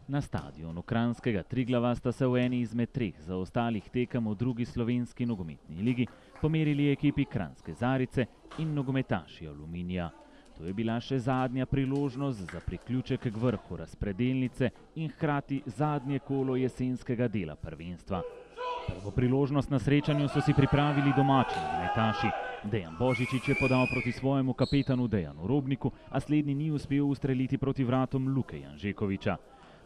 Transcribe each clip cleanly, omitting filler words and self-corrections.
Na stadionu kranjskega Triglava sta se v eni izmed treh zaostalih tekem v drugi slovenski nogometni ligi pomerili ekipi Kranjske Zarice in nogometaši Aluminija. To je bila še zadnja priložnost za priključek k vrhu razpredelnice in hkrati zadnje kolo jesenskega dela prvenstva. Prvo priložnost na srečanju so si pripravili domači nogometaši. Dejan Božičič je podal proti svojemu kapetanu Dejanu Robniku, a slednji ni uspel ustreliti proti vratom Luke Janžekoviča.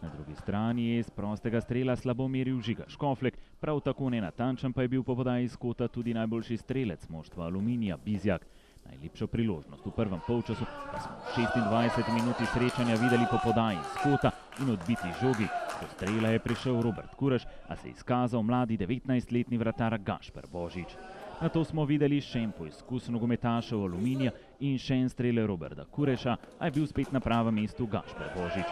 Na drugi strani je iz prostega strela slabo meril Žiga Škoflek, prav tako nenatančen pa je bil po podaji iz kota tudi najboljši strelec moštva Aluminija Bizjak. Najlepšo priložnost v prvem polčasu pa smo v 26 minuti srečanja videli po podaji iz kota in odbiti žogi. Do strela je prišel Robert Kuraš, a se je izkazal mladi 19-letni vratar Gašper Božič. Nato smo videli še en poizkus nogometašev Aluminija in še en strel Roberta Kureša, a je bil spet na pravem mestu Gašper Božič.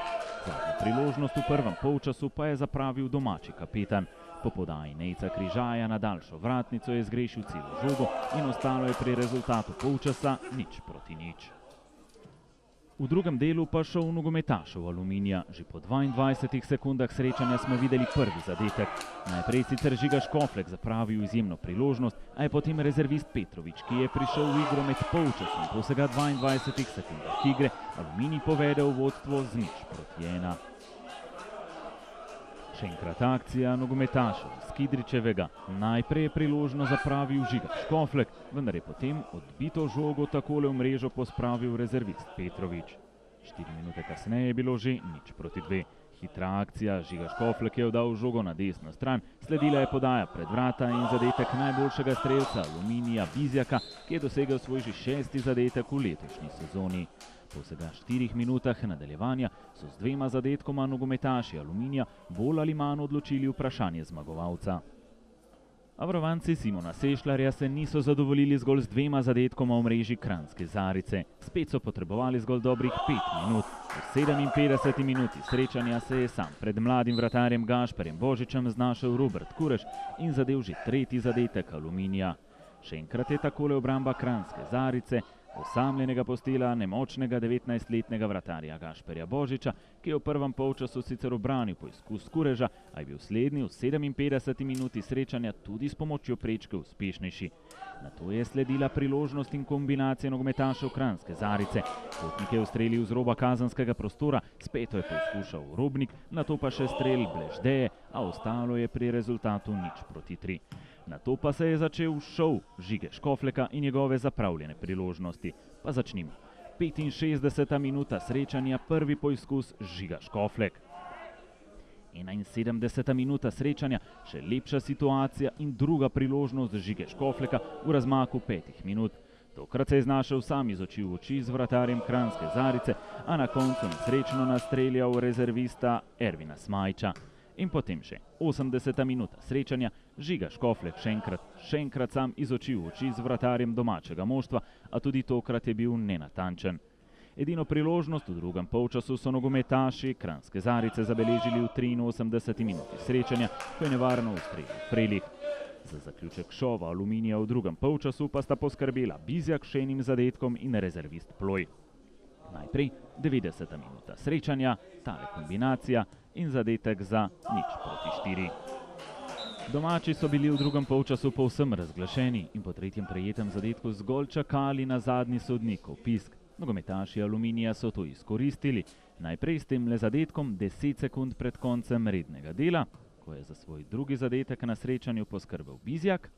Zadnjo priložnost v prvem polčasu pa je zapravil domači kapetan. Po podaji Nejca Križaja na daljšo vratnico je zgrešil celo žogo in ostalo je pri rezultatu polčasa 0:0. V drugem delu pa šov nogometašev Aluminija. Že po 22 sekundah srečanja smo videli prvi zadetek. Najprej sicer Žiga Škoflek zapravil izjemno priložnost, a je potem rezervist Petrovič, ki je prišel v igro med polčasom, po vsega 22 sekundah igre Aluminij povedel vodstvo z 0:1. Še enkrat akcija nogometašev Skidričevega. Najprej je priložnost zapravil Žiga Škoflek, vendar je potem odbito žogo takole v mrežo pospravil rezervist Petrovič. 4 minute kasneje je bilo že 0:2. Hitra akcija, Žiga Škoflek je oddal žogo na desno stran, sledila je podaja pred vrata in zadetek najboljšega strelca Aluminija Bizjaka, ki je dosegel svoj že 6. zadetek v letošnji sezoni. Po vsega 4 minutah nadaljevanja so z 2 zadetkoma nogometaši Aluminija bolj ali manj odločili vprašanje zmagovalca. A varovanci Simona Sešljarja se niso zadovoljili zgolj z 2 zadetkoma v mreži Kranjske Zarice. Spet so potrebovali zgolj dobrih 5 minut. V 57 minuti srečanja se je sam pred mladim vratarjem Gašperjem Božičem znašel Robert Kuraš in zadel že 3. zadetek Aluminija. Še enkrat je takole obramba Kranjske Zarice osamljenega postela nemočnega 19-letnega vratarja Gašperja Božiča, ki je v prvem polčasu sicer obranil poizkus Kureža, a je bil slednji v 57 minuti srečanja tudi s pomočjo prečke uspešnejši. Nato je sledila priložnost in kombinacija nogometašev Kranjske Zarice. Kotnik je ustrelil z roba kazenskega prostora, spet je poskušal Robnik, nato pa še strel Bleždeje, a ostalo je pri rezultatu 0:3. Nato pa se je začel šov Žige Škofleka in njegove zapravljene priložnosti. Pa začnimo. 65. minuta srečanja, prvi poizkus Žiga Škoflek. 71. minuta srečanja, še lepša situacija in druga priložnost Žige Škofleka v razmaku 5 minut. Tokrat se je znašel sam iz oči v oči z vratarjem Kranjske Zarice, a na koncu nesrečno nastreljal rezervista Ervina Smajča. In potem še 80. minuta srečanja, Žiga Škoflek še enkrat sam iz oči v oči z vratarjem domačega moštva, a tudi tokrat je bil nenatančen. Edino priložnost v drugem polčasu so nogometaši Kranjske Zarice zabeležili v 83. minuti srečanja, ko je nevarno ustrelil Frelih. Za zaključek šova Aluminija v drugem polčasu pa sta poskrbela Bizjak še enim zadetkom in rezervist Ploj. Najprej 90. minuta srečanja, tale kombinacija in zadetek za 0:4. Domači so bili v drugem polčasu povsem razglašeni in po tretjem prejetem zadetku zgolj čakali na zadnji sodnikov pisk. Nogometaši Aluminija so to izkoristili, najprej s tem le zadetkom 10 sekund pred koncem rednega dela, ko je za svoj drugi zadetek na srečanju poskrbel Bizjak.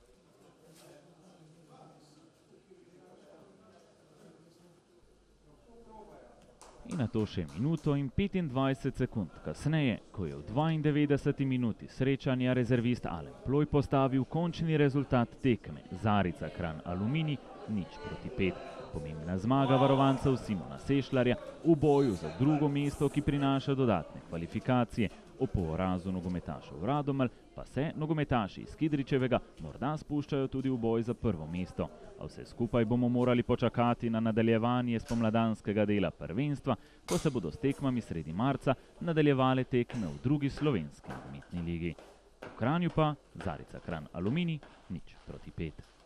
In nato še minuto in 25 sekund kasneje, ko je v 92. minuti srečanja rezervist Alen Ploj postavil končni rezultat tekme Zarica Kranj Aluminij 0:5. Pomembna zmaga varovancev Simona Sešljarja v boju za drugo mesto, ki prinaša dodatne kvalifikacije. O porazu nogometašev Radomelj pa se nogometaši iz Skidričevega morda spuščajo tudi v boj za prvo mesto. A vse skupaj bomo morali počakati na nadaljevanje spomladanskega dela prvenstva, ko se bodo s tekmami sredi marca nadaljevale tekme v drugi slovenski nogometni ligi. V Kranju pa Zarica Kranj Aluminij 0:5.